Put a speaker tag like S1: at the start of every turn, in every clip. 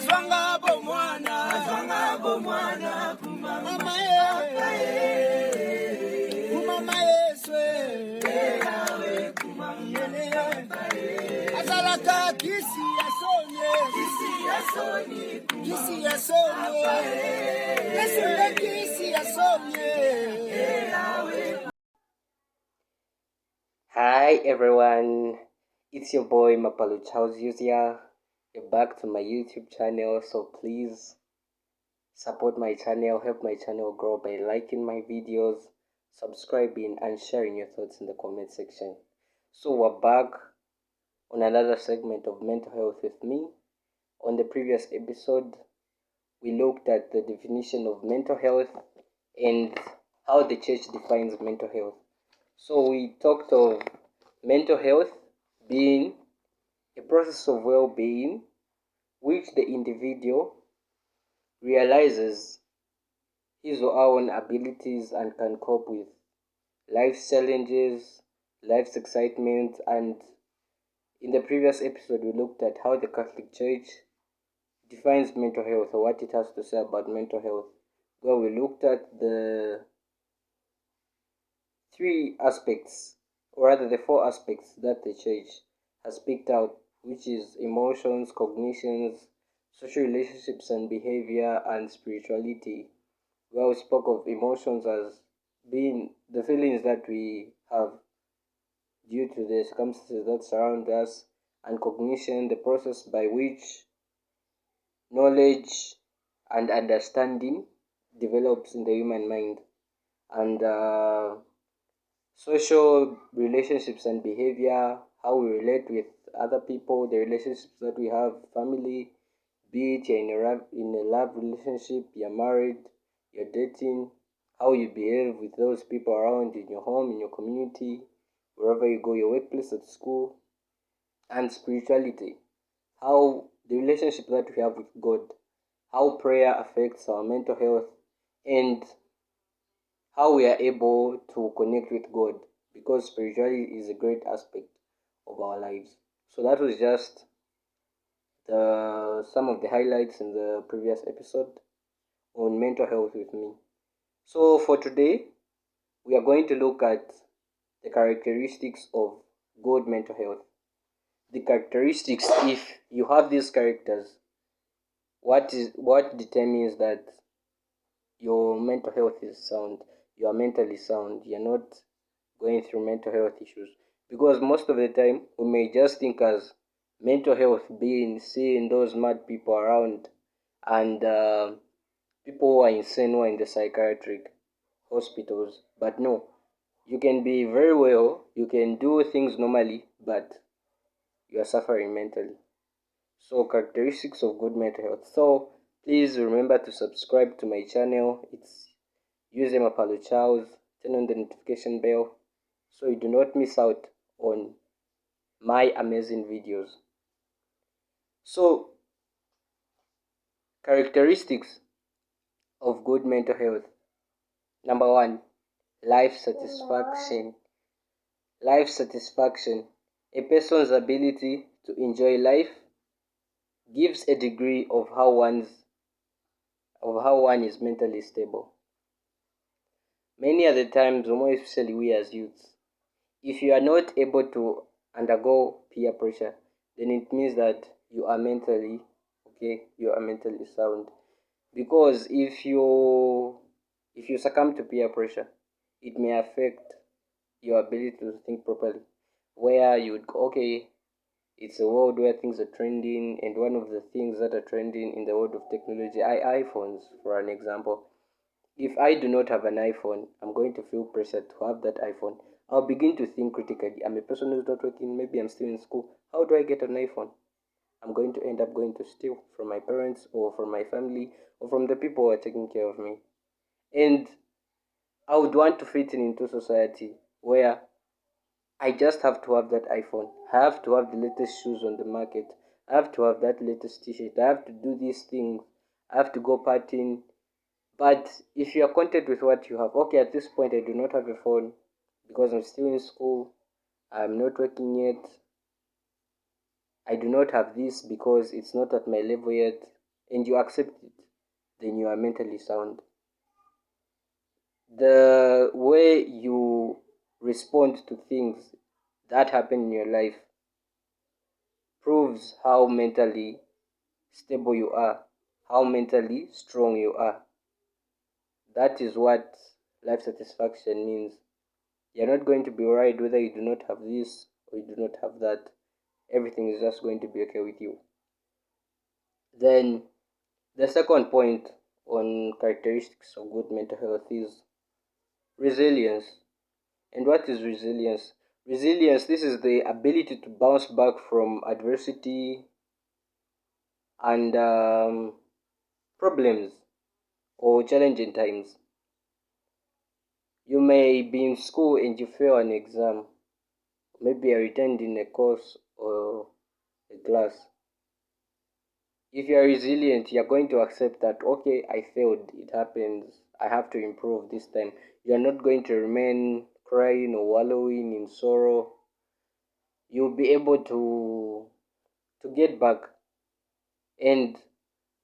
S1: Hi everyone, it's your boy Mapalu Charles here. You're back to my YouTube channel, so please support my channel, help my channel grow by liking my videos, subscribing and sharing your thoughts in the comment section. So we're back on another segment of mental health with me. On the previous episode, we looked at the definition of mental health and how the church defines mental health. So we talked of mental health being a process of well-being which the individual realizes his or her own abilities and can cope with life's challenges, life's excitement. And in the previous episode we looked at how the Catholic Church defines mental health, or what it has to say about mental health, where we looked at the three aspects, or rather the four aspects that the church has picked out, which is emotions, cognitions, social relationships and behavior, and spirituality. Where we spoke of emotions as being the feelings that we have due to the circumstances that surround us, and cognition, the process by which knowledge and understanding develops in the human mind, and social relationships and behavior, how we relate with other people, the relationships that we have, family, be it you're in a love relationship, you're married, you're dating, how you behave with those people around in your home, in your community, wherever you go, your workplace, at school, and spirituality, how the relationship that we have with God, how prayer affects our mental health, and how we are able to connect with God, because spirituality is a great aspect of our lives. So that was just some of the highlights in the previous episode on mental health with me. So for today, we are going to look at the characteristics of good mental health. The characteristics, if you have these characters, what determines that your mental health is sound, you are mentally sound, you're not going through mental health issues. Because most of the time we may just think as mental health being seeing those mad people around, and people who are insane, who are in the psychiatric hospitals. But no, you can be very well, you can do things normally, but you are suffering mentally. So characteristics of good mental health. So please remember to subscribe to my channel. It's Use Mapalu Charles. Turn on the notification bell so you do not miss out on my amazing videos. So characteristics of good mental health. Number one, life satisfaction. Life satisfaction. A person's ability to enjoy life gives a degree of how one is mentally stable. Many other times, more especially we as youths, if you are not able to undergo peer pressure, then it means that you are mentally okay, you are mentally sound. Because if you succumb to peer pressure, it may affect your ability to think properly. Where you would go, okay, it's a world where things are trending, and one of the things that are trending in the world of technology are iPhones, for an example. If I do not have an iPhone, I'm going to feel pressured to have that iPhone. I'll begin to think critically. I'm a person who's not working, maybe I'm still in school. How do I get an iPhone? I'm going to end up going to steal from my parents, or from my family, or from the people who are taking care of me. And I would want to fit in into society where I just have to have that iPhone. I have to have the latest shoes on the market. I have to have that latest t-shirt. I have to do these things. I have to go partying. But if you are content with what you have, okay, at this point I do not have a phone because I'm still in school. I'm not working yet. I do not have this because it's not at my level yet. and you accept it, then you are mentally sound. The way you respond to things that happen in your life proves how mentally stable you are, how mentally strong you are. That is what life satisfaction means. You're not going to be worried whether you do not have this or you do not have that. Everything is just going to be okay with you. Then, the second point on characteristics of good mental health is resilience. And what is resilience? Resilience, this is the ability to bounce back from adversity and problems or challenging times. You may be in school and you fail an exam, maybe you returned in a course or a class. If you are resilient, you're going to accept that, okay, I failed, it happens, I have to improve this time. You're not going to remain crying or wallowing in sorrow. You'll be able to get back. And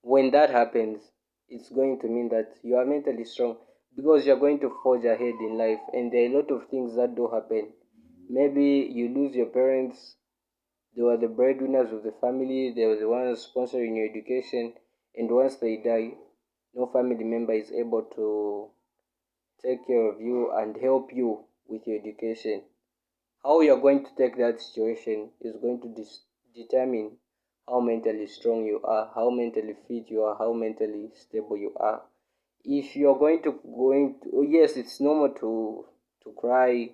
S1: when that happens, it's going to mean that you are mentally strong because you're going to forge ahead in life. And there are a lot of things that do happen. Maybe you lose your parents, they were the breadwinners of the family, they were the ones sponsoring your education, and once they die, no family member is able to take care of you and help you with your education. How you're going to take that situation is going to determine how mentally strong you are, how mentally fit you are, how mentally stable you are. If you're yes, it's normal to cry,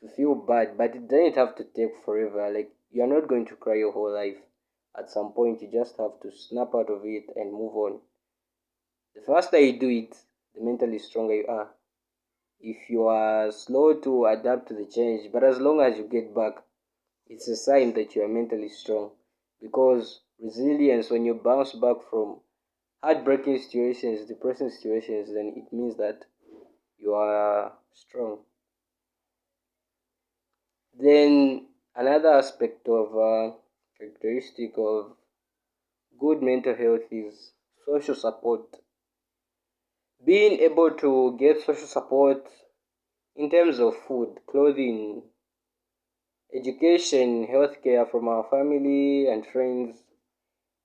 S1: to feel bad, but it doesn't have to take forever. Like you're not going to cry your whole life. At some point, you just have to snap out of it and move on. The faster you do it, the mentally stronger you are. If you are slow to adapt to the change, but as long as you get back, it's a sign that you are mentally strong. Because resilience, when you bounce back from heartbreaking situations, depressing situations, then it means that you are strong. Then another aspect of characteristic of good mental health is social support. Being able to get social support in terms of food, clothing, education, healthcare from our family and friends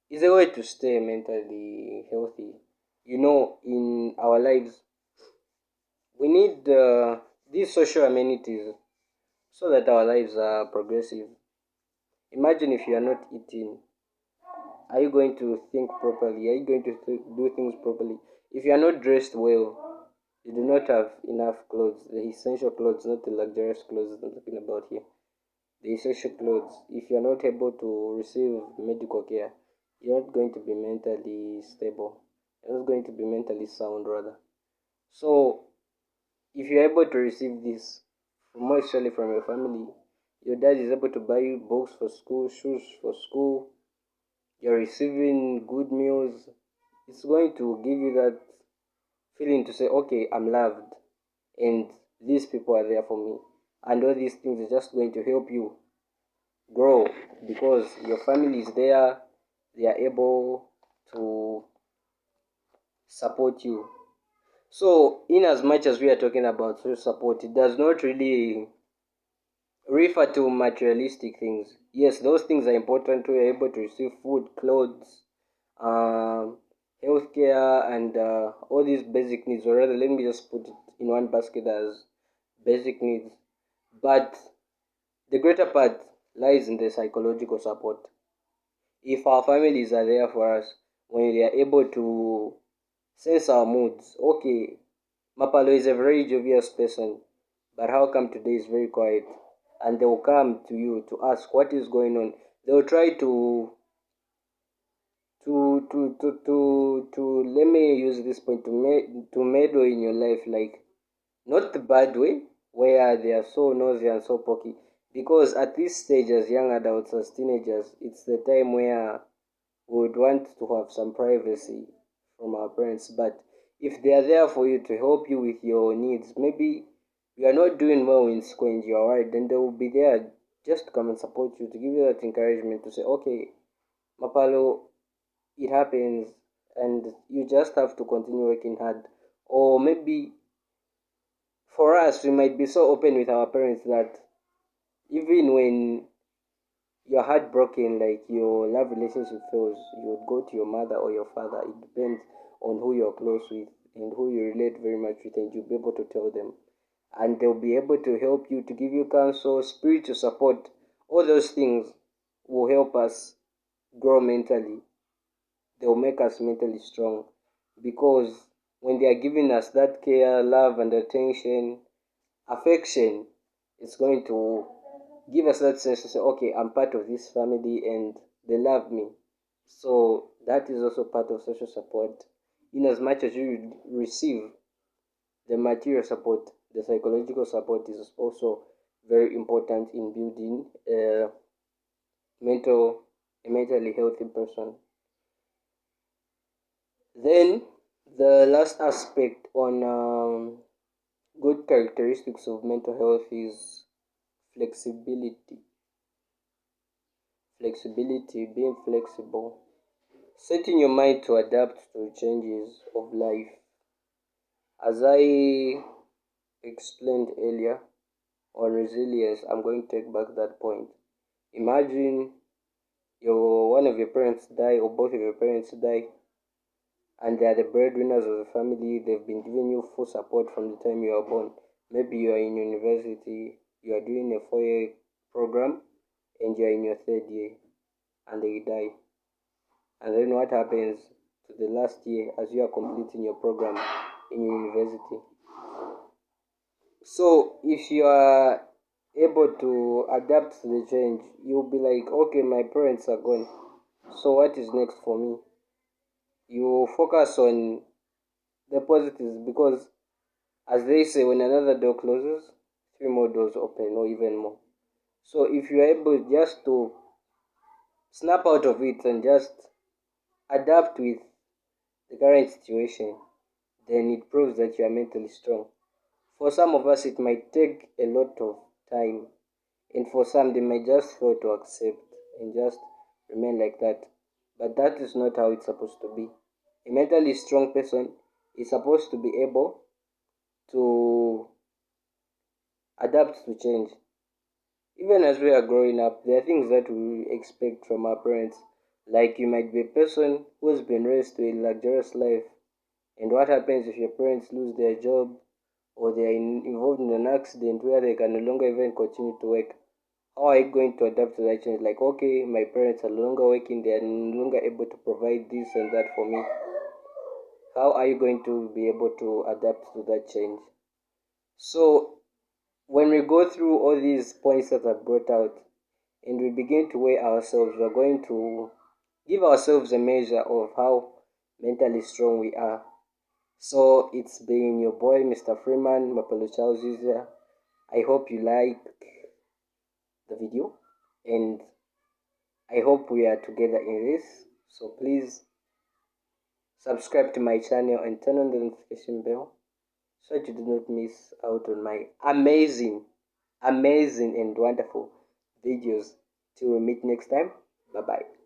S1: is a way to stay mentally healthy. You know, in our lives, we need these social amenities so that our lives are progressive. Imagine if you are not eating, are you going to think properly? Are you going to do things properly? If you are not dressed well, you do not have enough clothes, the essential clothes, not the luxurious clothes I'm talking about here. The essential clothes. If you are not able to receive medical care, you're not going to be mentally stable. You're not going to be mentally sound, rather. So, if you're able to receive this, more especially from your family, your dad is able to buy you books for school, shoes for school, you're receiving good meals, it's going to give you that feeling to say, okay, I'm loved, and these people are there for me. And all these things are just going to help you grow because your family is there, they are able to support you. So, in as much as we are talking about social support, it does not really refer to materialistic things. Yes, those things are important to be able to receive food, clothes, um, healthcare, and all these basic needs. Or rather, let me just put it in one basket as basic needs. But the greater part lies in the psychological support. If our families are there for us, when they are able to sense our moods, okay, Mapalo is a very jovial person, but how come today is very quiet? And they will come to you to ask what is going on. They will try to let me use this point to meddle in your life, like not the bad way where they are so nosy and so pokey. Because at this stage, as young adults, as teenagers, it's the time where we would want to have some privacy from our parents. But if they are there for you to help you with your needs, maybe you are not doing well in school and you are worried, then they will be there just to come and support you, to give you that encouragement to say, okay, Mapalo, it happens. and you just have to continue working hard. Or maybe for us, we might be so open with our parents that even when you're heartbroken, like your love relationship fails, you would go to your mother or your father. It depends on who you're close with and who you relate very much with, and you'll be able to tell them. And they'll be able to help you, to give you counsel, spiritual support. All those things will help us grow mentally. They'll make us mentally strong because when they are giving us that care, love, and attention, affection, it's going to give us that sense to say, okay, I'm part of this family and they love me. So that is also part of social support. In as much as you receive the material support, the psychological support is also very important in building mental a mentally healthy person. Then the last aspect on good characteristics of mental health is flexibility. Flexibility, being flexible, setting your mind to adapt to changes of life. As I explained earlier on resilience, I'm going to take back that point. Imagine one of your parents die or both of your parents die, and they are the breadwinners of the family. They've been giving you full support from the time you are born. Maybe you are in university, you are doing a 4 year program, and you are in your third year, and they die. And then what happens to the last year as you are completing your program in your university? So if you are able to adapt to the change, you'll be like, okay, my parents are gone. So what is next for me? You focus on the positives because, as they say, when another door closes, three more doors open, or even more. So if you are able just to snap out of it and just adapt with the current situation, then it proves that you are mentally strong. For some of us, it might take a lot of time, and for some, they might just fail to accept and just remain like that. But that is not how it's supposed to be. A mentally strong person is supposed to be able to adapt to change. Even as we are growing up, there are things that we expect from our parents. Like you might be a person who's been raised to a luxurious life, and what happens if your parents lose their job or they are involved in an accident where they can no longer even continue to work? How are you going to adapt to that change? Like, okay, my parents are no longer working, they are no longer able to provide this and that for me. How are you going to be able to adapt to that change? So, when we go through all these points that are brought out and we begin to weigh ourselves, we're going to give ourselves a measure of how mentally strong we are. So, it's been your boy, Mr. Freeman, Mapelo Charles here. I hope you like the video and I hope we are together in this. So please subscribe to my channel and turn on the notification bell so that you do not miss out on my amazing, amazing and wonderful videos. Till we meet next time. Bye bye.